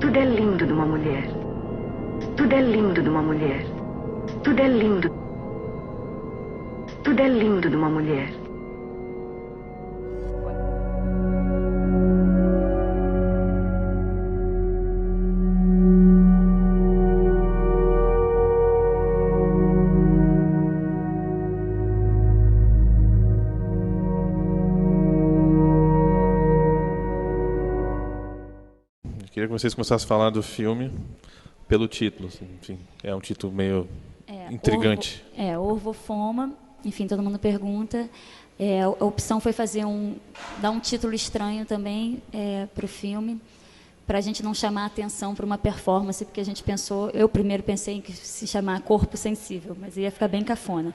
Tudo é lindo numa mulher. Tudo é lindo numa mulher. Tudo é lindo. Tudo é lindo numa mulher. Queria que vocês começassem a falar do filme pelo título. Enfim, é um título meio intrigante. Orvo Foma. Enfim, todo mundo pergunta. A opção foi dar um título estranho também para o filme, para a gente não chamar a atenção para uma performance, porque a gente eu primeiro pensei em se chamar Corpo Sensível, mas ia ficar bem cafona.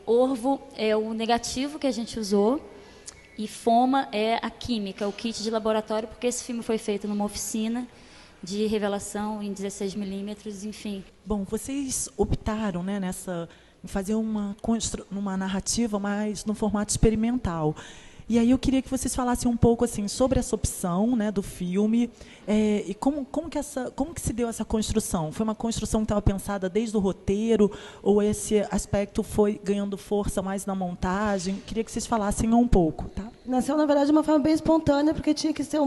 Orvo é o negativo que a gente usou, e Foma é a química, o kit de laboratório, porque esse filme foi feito numa oficina de revelação em 16mm, enfim. Bom, vocês optaram, né, em fazer uma narrativa mais no formato experimental. E aí eu queria que vocês falassem um pouco assim sobre essa opção, né, do filme, e como que se deu essa construção? Foi uma construção que estava pensada desde o roteiro, ou esse aspecto foi ganhando força mais na montagem? Queria que vocês falassem um pouco, tá? Nasceu, na verdade, de uma forma bem espontânea, porque tinha que ser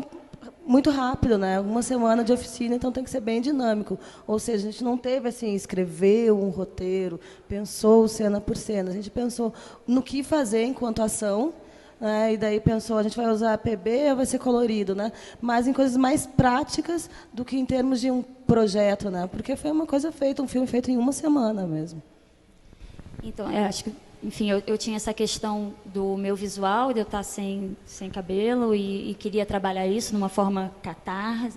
muito rápido, né? Uma semana de oficina, então tem que ser bem dinâmico. Ou seja, a gente não teve assim, escreveu um roteiro, pensou cena por cena. A gente pensou no que fazer enquanto ação, e daí pensou, a gente vai usar PB ou vai ser colorido, né? Mas em coisas mais práticas do que em termos de um projeto, né? Porque foi um filme feito em uma semana mesmo. Então, acho que, enfim, eu tinha essa questão do meu visual, de eu estar sem cabelo, e queria trabalhar isso numa forma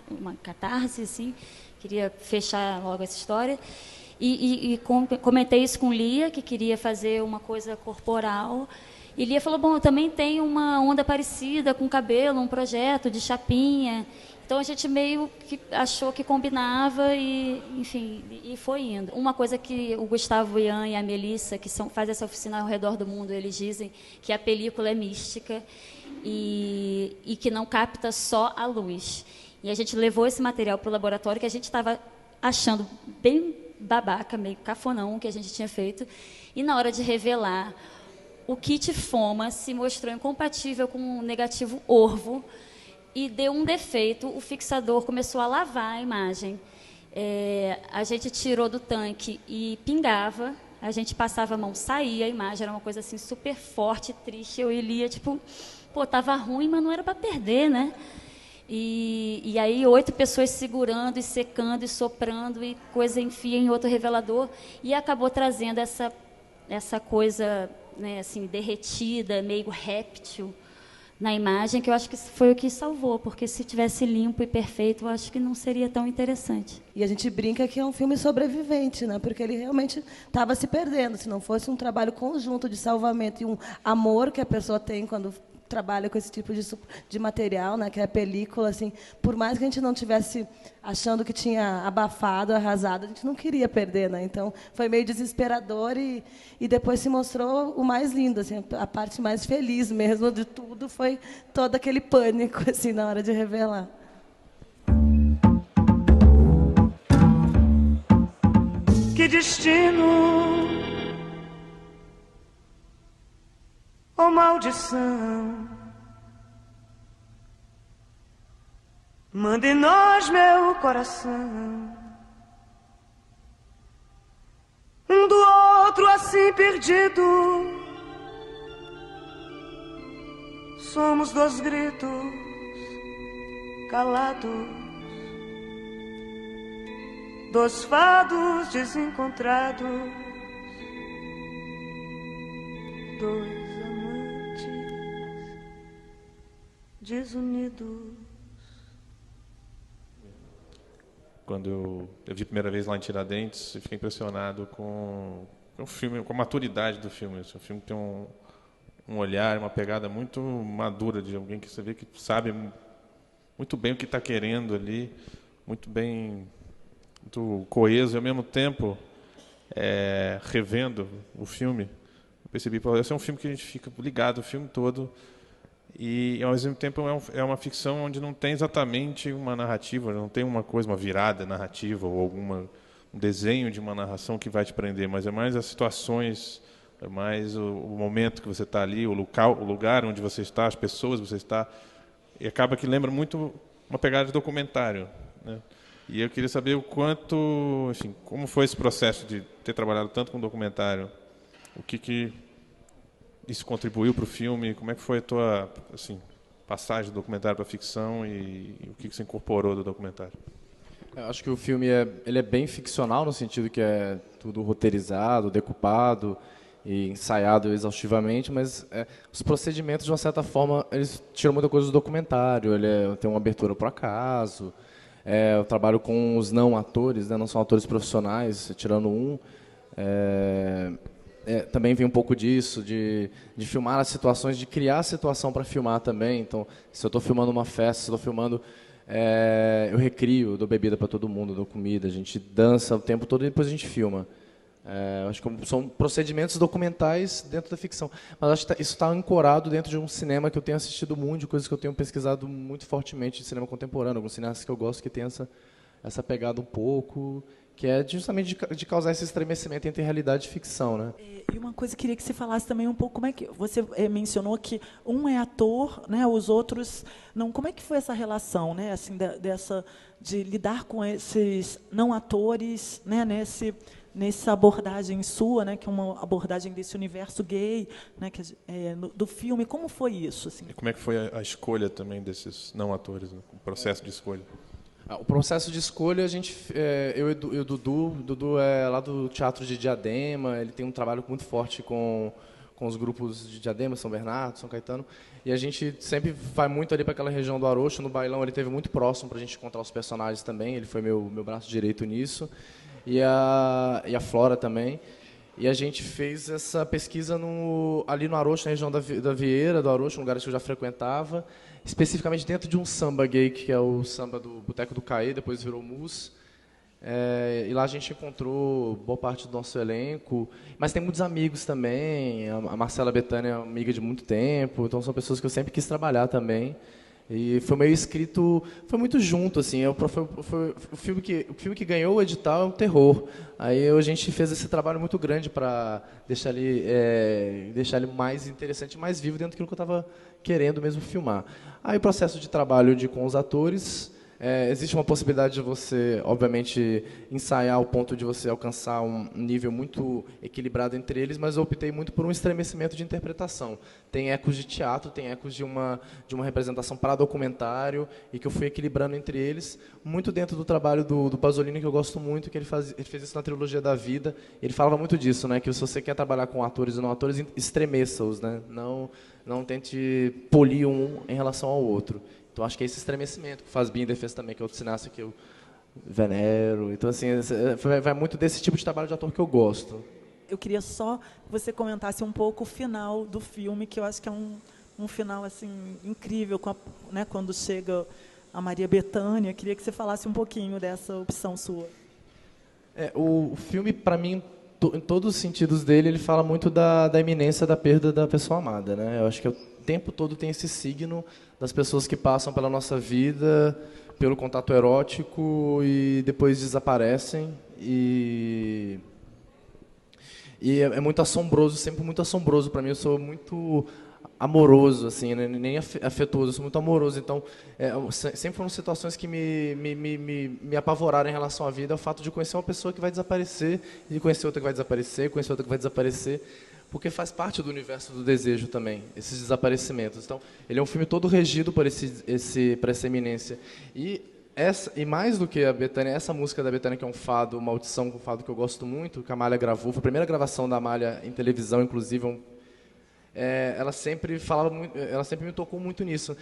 uma catarse, assim, queria fechar logo essa história. E comentei isso com Lia, que queria fazer uma coisa corporal. E Lia falou, bom, eu também tenho uma onda parecida com cabelo, um projeto de chapinha. Então a gente meio que achou que combinava e, enfim, e foi indo. Uma coisa que o Gustavo Ian e a Melissa, que fazem essa oficina ao redor do mundo, eles dizem que a película é mística e que não capta só a luz. E a gente levou esse material para o laboratório, que a gente estava achando bem babaca, meio cafonão, que a gente tinha feito. E na hora de revelar, o kit Foma se mostrou incompatível com o negativo Orvo e deu um defeito. O fixador começou a lavar a imagem. A gente tirou do tanque e pingava. A gente passava a mão, saía a imagem. Era uma coisa assim super forte, triste. Eu e Lia, tipo, tava ruim, mas não era para perder, né? E aí 8 pessoas segurando e secando e soprando e coisa enfia em outro revelador. E acabou trazendo essa coisa, né, assim, derretida, meio réptil na imagem, que eu acho que foi o que salvou, porque se tivesse limpo e perfeito, eu acho que não seria tão interessante. E a gente brinca que é um filme sobrevivente, né? Porque ele realmente estava se perdendo. Se não fosse um trabalho conjunto de salvamento e um amor que a pessoa tem quando trabalha com esse tipo de material, né, que é a película, assim, por mais que a gente não tivesse achando que tinha abafado, arrasado, a gente não queria perder, né? Então foi meio desesperador e depois se mostrou o mais lindo, assim, a parte mais feliz mesmo de tudo foi todo aquele pânico assim na hora de revelar. Que destino, oh maldição, manda em nós meu coração, um do outro assim perdido. Somos 2 gritos calados, 2 fados desencontrados, 2 amantes desunidos. quando eu vi a primeira vez lá em Tiradentes, eu fiquei impressionado com o filme, com a maturidade do filme. O filme tem um olhar, uma pegada muito madura de alguém que você vê que sabe muito bem o que está querendo ali, muito bem, muito coeso, e ao mesmo tempo, revendo o filme, eu percebi que esse é um filme que a gente fica ligado o filme todo, e ao mesmo tempo é uma ficção onde não tem exatamente uma narrativa, não tem uma coisa, uma virada narrativa ou um desenho de uma narração que vai te prender, mas é mais as situações, é mais o momento que você está ali, o lugar onde você está, as pessoas que você está, e acaba que lembra muito uma pegada de documentário, né? E eu queria saber o quanto, enfim, como foi esse processo de ter trabalhado tanto com documentário, o que isso contribuiu para o filme, como é que foi a tua, assim, passagem do documentário para a ficção e o que você incorporou do documentário? Eu acho que o filme ele é bem ficcional no sentido que é tudo roteirizado, decupado e ensaiado exaustivamente, mas os procedimentos, de uma certa forma, eles tiram muita coisa do documentário. Ele tem uma abertura por acaso. Eu trabalho com os não atores, né, não são atores profissionais, tirando um. Também vem um pouco disso, de filmar as situações, de criar a situação para filmar também. Então, se eu estou filmando uma festa, se eu estou filmando... eu recrio, dou bebida para todo mundo, dou comida, a gente dança o tempo todo e depois a gente filma. Acho que são procedimentos documentais dentro da ficção. Mas acho que isso está ancorado dentro de um cinema que eu tenho assistido muito, de coisas que eu tenho pesquisado muito fortemente de cinema contemporâneo, alguns cineastas que eu gosto que tem essa pegada um pouco, que é justamente de causar esse estremecimento entre realidade e ficção, né? E uma coisa, queria que você falasse também um pouco, como é que você mencionou que um é ator, né, os outros não. Como é que foi essa relação, né, assim, de lidar com esses não atores, né, nessa abordagem sua, né, que é uma abordagem desse universo gay, né, do filme? Como foi isso, assim? E como é que foi a escolha também desses não atores, né, o processo de escolha? O processo de escolha, eu e o Dudu é lá do Teatro de Diadema, ele tem um trabalho muito forte com os grupos de Diadema, São Bernardo, São Caetano, e a gente sempre vai muito ali para aquela região do Arocho. No bailão ele esteve muito próximo para a gente encontrar os personagens também, ele foi meu braço direito nisso, e a Flora também. E a gente fez essa pesquisa ali no Arocho, na região da Vieira, do Arocho, um lugar que eu já frequentava, especificamente dentro de um samba gay, que é o samba do Boteco do Caê, depois virou Mus. E lá a gente encontrou boa parte do nosso elenco, mas tem muitos amigos também. A Marcela Betânia é amiga de muito tempo, então são pessoas que eu sempre quis trabalhar também. E foi meio escrito, foi muito junto, assim. Foi o filme que ganhou o edital é um terror. Aí a gente fez esse trabalho muito grande para deixar ele mais interessante, mais vivo dentro daquilo que eu estava querendo mesmo filmar. Aí o processo de trabalho com os atores, existe uma possibilidade de você, obviamente, ensaiar ao ponto de você alcançar um nível muito equilibrado entre eles, mas eu optei muito por um estremecimento de interpretação. Tem ecos de teatro, tem ecos de uma representação para documentário, e que eu fui equilibrando entre eles, muito dentro do trabalho do Pasolini, que eu gosto muito, que ele fez isso na trilogia da vida. Ele falava muito disso, né, que se você quer trabalhar com atores e não atores, estremeça-os, né, não tente polir um em relação ao outro. Então, acho que é esse estremecimento que o Fassbinder fez também, que é outro cineasta que eu venero. Então, assim, vai muito desse tipo de trabalho de ator que eu gosto. Eu queria só que você comentasse um pouco o final do filme, que eu acho que é um final assim incrível, né, quando chega a Maria Bethânia. Queria que você falasse um pouquinho dessa opção sua. O filme, para mim, em todos os sentidos dele, ele fala muito da iminência da perda da pessoa amada, né? Eu acho que o tempo todo tem esse signo das pessoas que passam pela nossa vida, pelo contato erótico e depois desaparecem. E é muito assombroso, sempre muito assombroso para mim. Eu sou muito amoroso, assim, né? Nem afetuoso, eu sou muito amoroso. Então, sempre foram situações que me apavoraram em relação à vida. É o fato de conhecer uma pessoa que vai desaparecer, e conhecer outra que vai desaparecer, conhecer outra que vai desaparecer, porque faz parte do universo do desejo também, esses desaparecimentos. Então, ele é um filme todo regido por essa iminência. E mais do que a Bethânia, essa música da Bethânia, que é um fado, Maldição, um fado que eu gosto muito, que a Amália gravou, foi a primeira gravação da Amália em televisão, inclusive. Ela sempre me tocou muito nisso,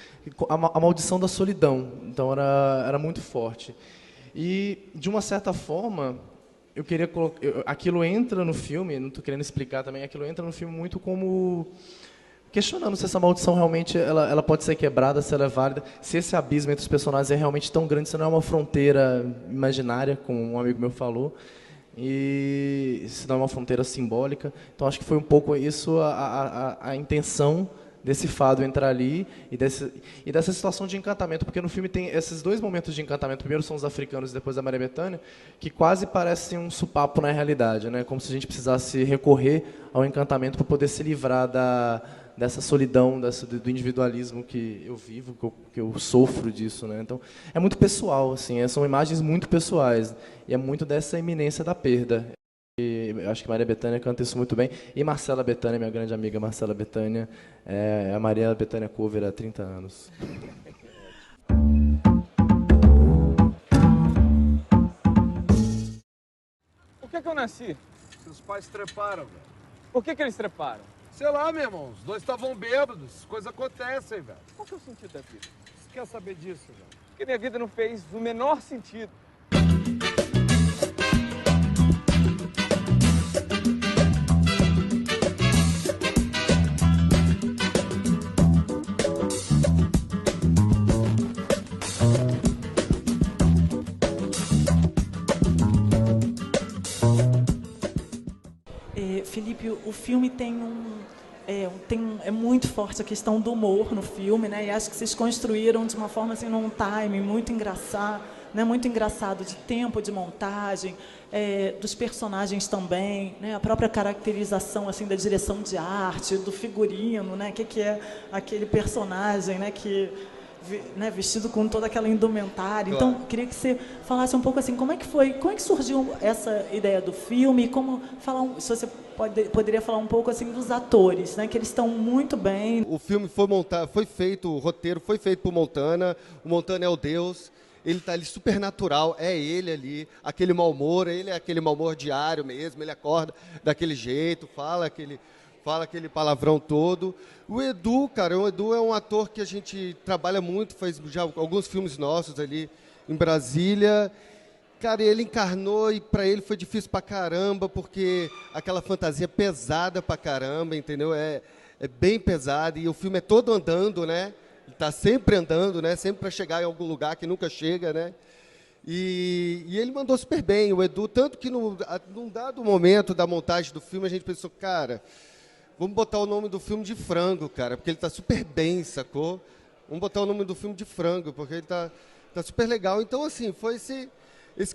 a maldição da solidão. Então era muito forte. E, de uma certa forma, eu queria colocar... aquilo entra no filme, não estou querendo explicar também, aquilo entra no filme muito como... questionando se essa maldição realmente ela pode ser quebrada, se ela é válida, se esse abismo entre os personagens é realmente tão grande, se não é uma fronteira imaginária, como um amigo meu falou, e se não é uma fronteira simbólica. Então, acho que foi um pouco isso a intenção desse fado entrar ali e dessa situação de encantamento, porque no filme tem esses dois momentos de encantamento, primeiro são os africanos e depois a Maria Bethânia, que quase parecem um supapo na realidade, né? Como se a gente precisasse recorrer ao encantamento para poder se livrar dessa solidão, do individualismo que eu vivo, que eu sofro disso, né? Então, é muito pessoal, assim, são imagens muito pessoais, e é muito dessa iminência da perda. E eu acho que Maria Bethânia canta isso muito bem. E Marcela Bethânia, minha grande amiga Marcela Bethânia, é a Maria Bethânia cover há 30 anos. Por que eu nasci? Seus pais treparam, velho. Por que eles treparam? Sei lá, meu irmão, os dois estavam bêbados, coisas acontecem, velho. Qual que é o sentido da vida? Você quer saber disso, velho? Porque minha vida não fez o menor sentido. Felipe, o filme tem é muito forte a questão do humor no filme, né? E acho que vocês construíram de uma forma assim, num timing muito engraçado, né? Muito engraçado de tempo de montagem, dos personagens também, né? A própria caracterização assim da direção de arte, do figurino, né? Que é aquele personagem, né? Que vestido com toda aquela indumentária. Claro. Então, queria que você falasse um pouco assim, como é que surgiu essa ideia do filme, como se você poderia falar um pouco assim dos atores, né, que eles estão muito bem. O filme foi feito, o roteiro foi feito por Montana. O Montana é o Deus. Ele está ali super natural, é ele ali, aquele mau humor, ele é aquele mau humor diário mesmo, ele acorda daquele jeito, fala aquele palavrão todo. O Edu é um ator que a gente trabalha muito, faz já alguns filmes nossos ali em Brasília. Cara, ele encarnou e para ele foi difícil pra caramba, porque aquela fantasia pesada pra caramba, entendeu? É bem pesada e o filme é todo andando, né? Ele está sempre andando, né? Sempre para chegar em algum lugar que nunca chega, né? E ele mandou super bem, o Edu, tanto que num dado momento da montagem do filme a gente pensou, cara, vamos botar o nome do filme de Frango, cara, porque ele está super bem, sacou? Vamos botar o nome do filme de Frango, porque ele tá super legal. Então, assim, foi esse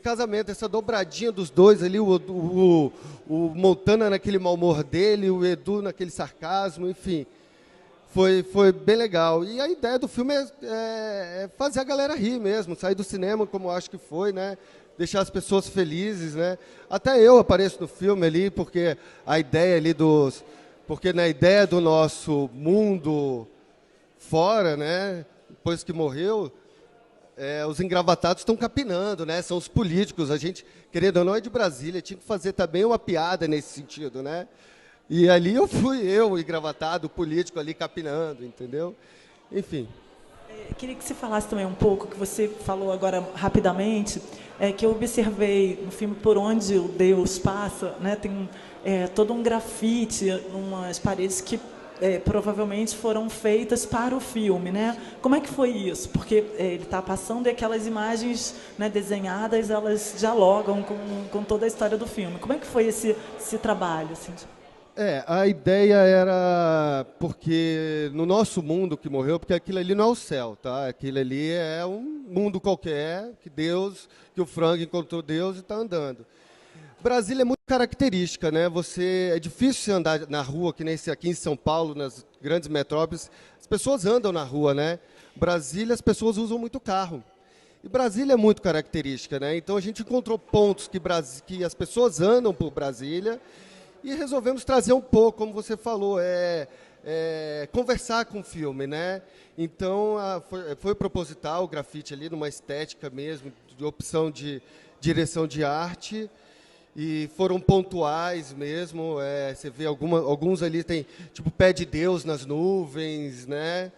casamento, essa dobradinha dos dois ali, o Montana naquele mau humor dele, o Edu naquele sarcasmo, enfim. Foi bem legal. E a ideia do filme é fazer a galera rir mesmo, sair do cinema como eu acho que foi, né? Deixar as pessoas felizes, né? Até eu apareço no filme ali, porque a ideia ali porque na ideia do nosso mundo fora, né? Depois que morreu, os engravatados estão capinando, né? São os políticos. A gente, querendo ou não, é de Brasília, tinha que fazer também uma piada nesse sentido, né? E ali eu engravatado, político ali capinando, entendeu? Enfim. Queria que você falasse também um pouco, que você falou agora rapidamente, que eu observei no filme Por Onde o Deus Passa, né? Tem todo um grafite, umas paredes que provavelmente foram feitas para o filme, né? Como é que foi isso? Porque ele está passando e aquelas imagens, né, desenhadas, elas dialogam com toda a história do filme. Como é que foi esse trabalho, assim? A ideia era, porque no nosso mundo que morreu, porque aquilo ali não é o céu, tá? Aquilo ali é um mundo qualquer, que o Frango encontrou Deus e está andando. Brasília é muito característica, né? É difícil você andar na rua, que nem esse aqui em São Paulo, nas grandes metrópoles, as pessoas andam na rua, né? Brasília, as pessoas usam muito carro. E Brasília é muito característica, né? Então a gente encontrou pontos que as pessoas andam por Brasília e resolvemos trazer um pouco, como você falou, conversar com o filme, né? Então foi proposital o grafite ali, numa estética mesmo, de opção de direção de arte. e foram pontuais mesmo. Você vê alguns ali tem tipo pé de Deus nas nuvens, né?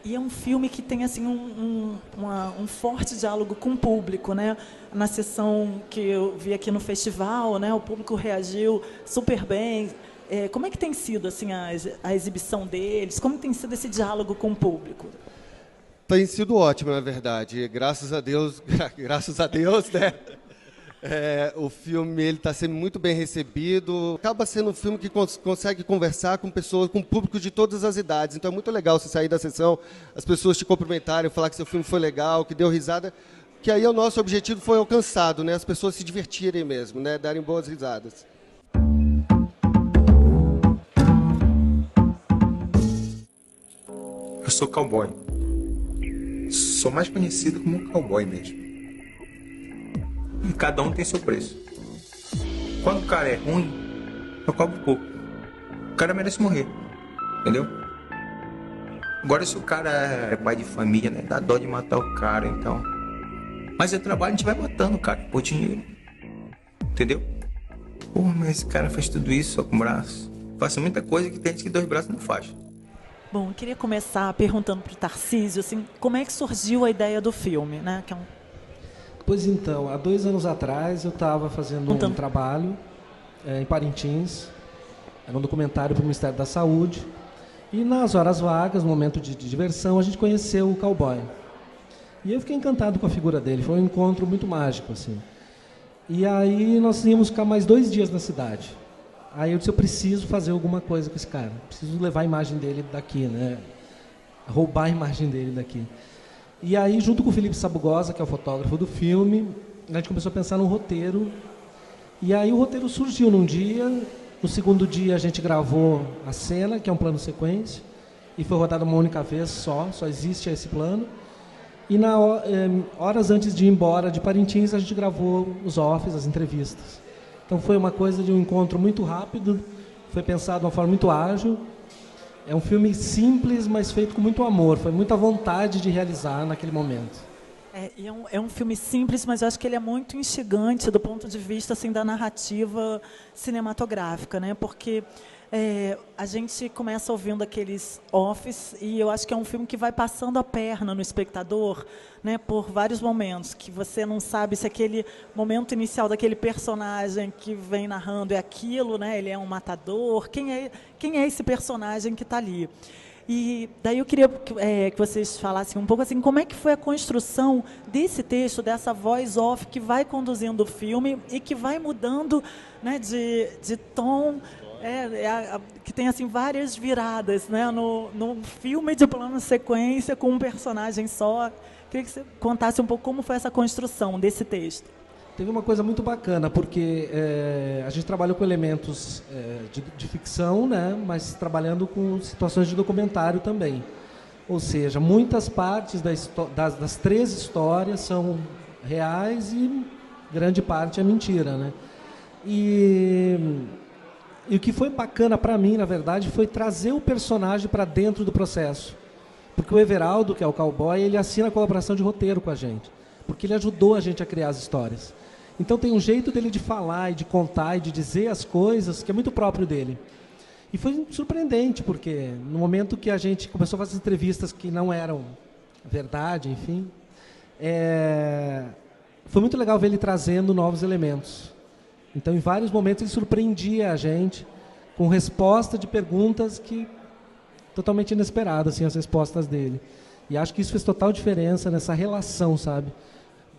E é um filme que tem assim um forte diálogo com o público, né? Na sessão que eu vi aqui no festival, né? O público reagiu super bem. Como é que tem sido assim a exibição deles? Como tem sido esse diálogo com o público? Tem sido ótimo, na verdade. Graças a Deus, né? O filme está sendo muito bem recebido. Acaba sendo um filme que consegue conversar com pessoas, com público de todas as idades. Então é muito legal você sair da sessão, as pessoas te cumprimentarem, falar que seu filme foi legal, que deu risada. Que aí o nosso objetivo foi alcançado, né? As pessoas se divertirem mesmo, né? Darem boas risadas. Eu sou cowboy. Sou mais conhecido como cowboy mesmo. E cada um tem seu preço. Quando o cara é ruim, eu cobro pouco. O cara merece morrer. Entendeu? Agora se o cara é pai de família, né? Dá dó de matar o cara, então. Mas é trabalho, a gente vai matando o cara por dinheiro. Entendeu? Pô, mas esse cara faz tudo isso só com o braço. Faz muita coisa que tem gente que 2 braços não faz. Bom, eu queria começar perguntando para o Tarcísio, assim, como é que surgiu a ideia do filme, né? Pois então, há 2 anos atrás eu estava fazendo um trabalho em Parintins, era um documentário para o Ministério da Saúde, e nas horas vagas, no momento de diversão, a gente conheceu o cowboy. E eu fiquei encantado com a figura dele, foi um encontro muito mágico, assim. E aí nós íamos ficar mais 2 dias na cidade. Aí eu disse, eu preciso fazer alguma coisa com esse cara, preciso levar a imagem dele daqui, né? Roubar a imagem dele daqui. E aí, junto com o Felipe Sabugosa, que é o fotógrafo do filme, a gente começou a pensar num roteiro. E aí o roteiro surgiu num dia, no segundo dia a gente gravou a cena, que é um plano sequência, e foi rodado uma única vez só existe esse plano. E horas antes de ir embora de Parintins, a gente gravou os offs, as entrevistas. Então foi uma coisa de um encontro muito rápido, foi pensado de uma forma muito ágil. É um filme simples, mas feito com muito amor, foi muita vontade de realizar naquele momento. É um filme simples, mas eu acho que ele é muito instigante do ponto de vista assim, da narrativa cinematográfica, né? Porque a gente começa ouvindo aqueles offs e eu acho que é um filme que vai passando a perna no espectador, né, por vários momentos, que você não sabe se aquele momento inicial daquele personagem que vem narrando é aquilo, né, ele é um matador, quem é esse personagem que está ali. E daí eu queria que vocês falassem um pouco assim, como é que foi a construção desse texto, dessa voz off que vai conduzindo o filme e que vai mudando, né, de tom, que tem assim várias viradas, né, no filme de plano sequência com um personagem só. Queria que você contasse um pouco como foi essa construção desse texto. Teve uma coisa muito bacana, porque a gente trabalhou com elementos de ficção, né, mas trabalhando com situações de documentário também. Ou seja, muitas partes das 3 histórias são reais e grande parte é mentira, né? E o que foi bacana para mim, na verdade, foi trazer o personagem para dentro do processo. Porque o Everaldo, que é o cowboy, ele assina a colaboração de roteiro com a gente. Porque ele ajudou a gente a criar as histórias. Então tem um jeito dele de falar e de contar e de dizer as coisas que é muito próprio dele. E foi surpreendente, porque no momento que a gente começou a fazer entrevistas que não eram verdade, enfim, foi muito legal ver ele trazendo novos elementos. Então, em vários momentos, ele surpreendia a gente com resposta de perguntas que totalmente inesperadas, assim, as respostas dele. E acho que isso fez total diferença nessa relação, sabe?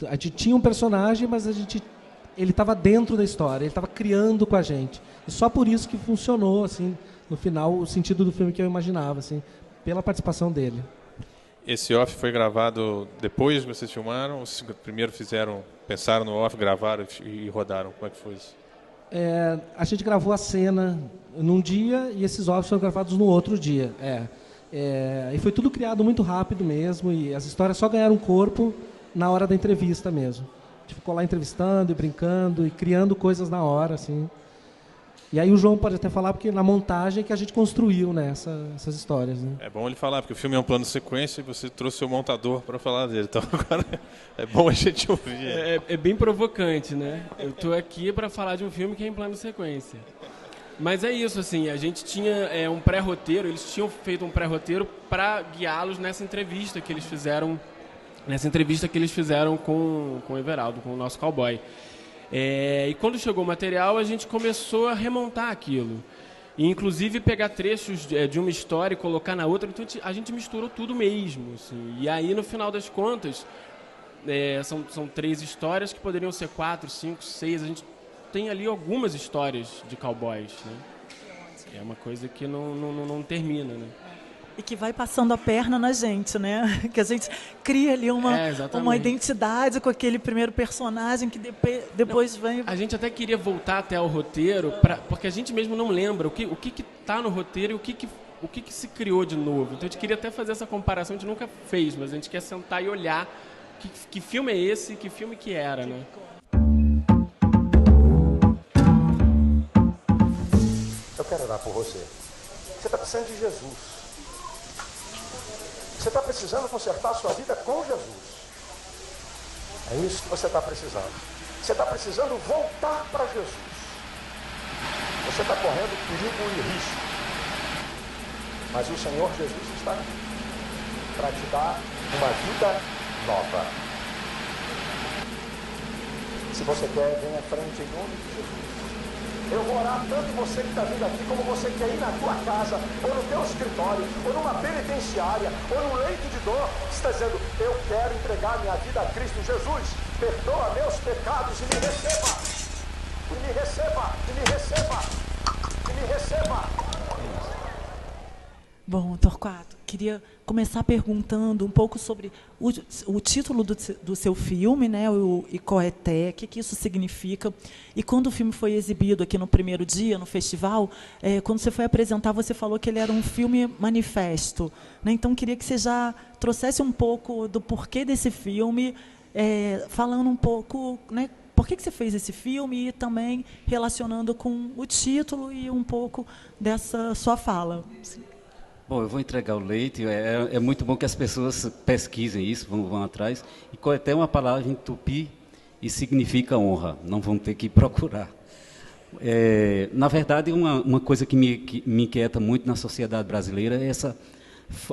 A gente tinha um personagem, mas ele estava dentro da história, ele estava criando com a gente. E só por isso que funcionou, assim, no final, o sentido do filme que eu imaginava, assim, pela participação dele. Esse off foi gravado depois que vocês filmaram? Ou primeiro pensaram no off, gravaram e rodaram? Como é que foi isso? A gente gravou a cena num dia e esses offs foram gravados no outro dia. E foi tudo criado muito rápido mesmo, e as histórias só ganharam corpo na hora da entrevista mesmo. A gente ficou lá entrevistando e brincando e criando coisas na hora, assim. E aí o João pode até falar, porque na montagem que a gente construiu, né, essas histórias. Né? É bom ele falar, porque o filme é um plano de sequência e você trouxe o montador para falar dele. Então agora é bom a gente ouvir. É bem provocante, né? Eu estou aqui para falar de um filme que é em plano de sequência. Mas é isso, assim, a gente tinha um pré-roteiro, eles tinham feito um pré-roteiro para guiá-los nessa entrevista que eles fizeram com o Everaldo, com o nosso cowboy. E quando chegou o material, a gente começou a remontar aquilo. E, inclusive, pegar trechos de uma história e colocar na outra. Então, a gente misturou tudo mesmo. Assim. E aí, no final das contas, são 3 histórias que poderiam ser 4, 5, 6. A gente tem ali algumas histórias de cowboys. Né? É uma coisa que não termina, né? E que vai passando a perna na gente, né? Que a gente cria ali uma identidade com aquele primeiro personagem que depois vem... A gente até queria voltar até ao roteiro, porque a gente mesmo não lembra o que está no roteiro e o que se criou de novo. Então a gente queria até fazer essa comparação, a gente nunca fez, mas a gente quer sentar e olhar que filme é esse, que filme que era, né? Eu quero orar por você. Você está precisando de Jesus. Você está precisando consertar a sua vida com Jesus. É isso que você está precisando. Você está precisando voltar para Jesus. Você está correndo perigo e risco. Mas o Senhor Jesus está aqui para te dar uma vida nova. Se você quer, venha à frente em nome de Jesus. Eu vou orar tanto você que está vindo aqui, como você quer ir na tua casa, ou no teu escritório, ou numa penitenciária, ou num leito de dor. Você está dizendo, eu quero entregar minha vida a Cristo Jesus. Perdoa meus pecados e me receba. E me receba, e me receba, e me receba. Bom, Torquato, queria começar perguntando um pouco sobre o título do seu filme, né, o Icoeté, o que isso significa. E quando o filme foi exibido aqui no primeiro dia, no festival, quando você foi apresentar, você falou que ele era um filme manifesto. Né? Então, queria que você já trouxesse um pouco do porquê desse filme, falando um pouco... Né, por que você fez esse filme e também relacionando com o título e um pouco dessa sua fala. Bom, eu vou entregar o leite. É muito bom que as pessoas pesquisem isso, vão atrás. E Coeté é uma palavra em tupi e significa honra. Não vão ter que procurar. Na verdade, uma coisa que me inquieta muito na sociedade brasileira é essa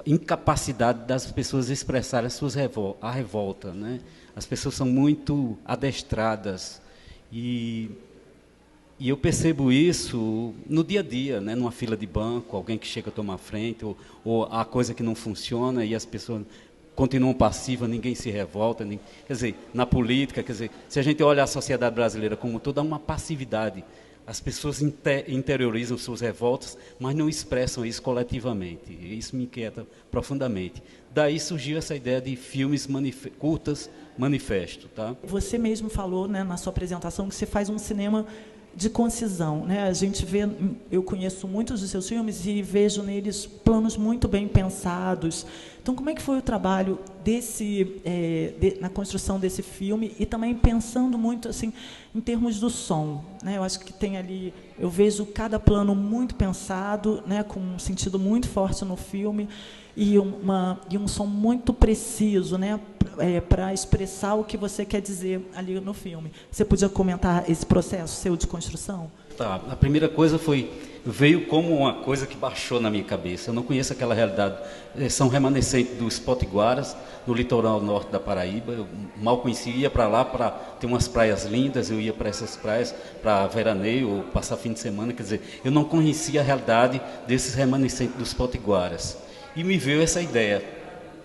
incapacidade das pessoas expressarem a revolta. Né? As pessoas são muito adestradas e eu percebo isso no dia a dia, né? Numa fila de banco, alguém que chega a tomar frente, ou a coisa que não funciona e as pessoas continuam passivas, ninguém se revolta. Quer dizer, na política, se a gente olha a sociedade brasileira como toda, há uma passividade. As pessoas interiorizam suas revoltas, mas não expressam isso coletivamente. E isso me inquieta profundamente. Daí surgiu essa ideia de filmes curtas, manifesto. Tá? Você mesmo falou, né, na sua apresentação, que você faz um cinema de concisão, né? A gente vê, eu conheço muitos dos seus filmes e vejo neles planos muito bem pensados. Então, como é que foi o trabalho na construção desse filme e também pensando muito assim em termos do som, né? Eu acho que tem ali, eu vejo cada plano muito pensado, né? Com um sentido muito forte no filme e um som muito preciso, né? Para expressar o que você quer dizer ali no filme. Você podia comentar esse processo seu de construção? Tá. A primeira coisa veio como uma coisa que baixou na minha cabeça. Eu não conheço aquela realidade. São remanescentes dos potiguaras, no litoral norte da Paraíba. Eu mal conhecia, ia para lá para ter umas praias lindas, eu ia para essas praias para veraneio ou passar fim de semana. Quer dizer, eu não conhecia a realidade desses remanescentes dos potiguaras. E me veio essa ideia,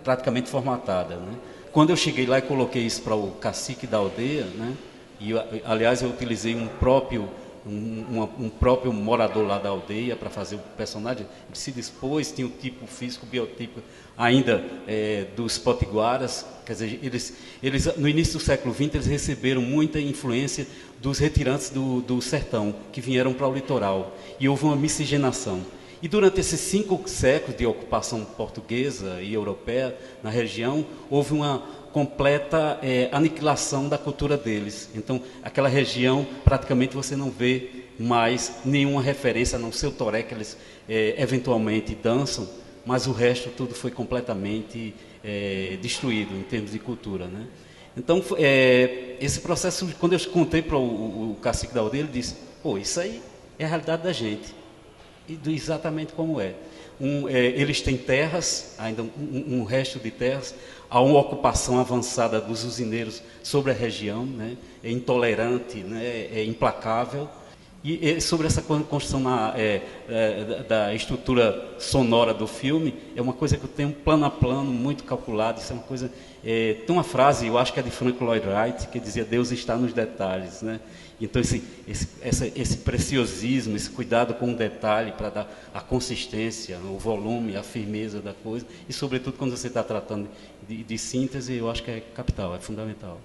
praticamente formatada, né? Quando eu cheguei lá e coloquei isso para o cacique da aldeia, né? E aliás eu utilizei um próprio morador lá da aldeia para fazer o personagem. Ele se dispôs, tinha o tipo físico, biotipo ainda dos potiguaras. Quer dizer, eles no início do século XX eles receberam muita influência dos retirantes do sertão que vieram para o litoral e houve uma miscigenação. E durante esses 5 séculos de ocupação portuguesa e europeia na região, houve uma completa aniquilação da cultura deles. Então, aquela região, praticamente você não vê mais nenhuma referência, a não ser o toré que eles eventualmente dançam, mas o resto tudo foi completamente destruído em termos de cultura, né? Então, esse processo, quando eu contei para o cacique da aldeia, ele disse, pô, isso aí é a realidade da gente, e exatamente como é. Eles têm terras, ainda um resto de terras, há uma ocupação avançada dos usineiros sobre a região, né? É intolerante, né? É implacável. E sobre essa construção da estrutura sonora do filme, é uma coisa que eu tenho plano a plano, muito calculado. Isso é uma coisa. Tem uma frase, eu acho que é de Frank Lloyd Wright, que dizia: Deus está nos detalhes, né? Então esse preciosismo, esse cuidado com o detalhe para dar a consistência, o volume, a firmeza da coisa, e sobretudo quando você está tratando de síntese, eu acho que é capital, é fundamental.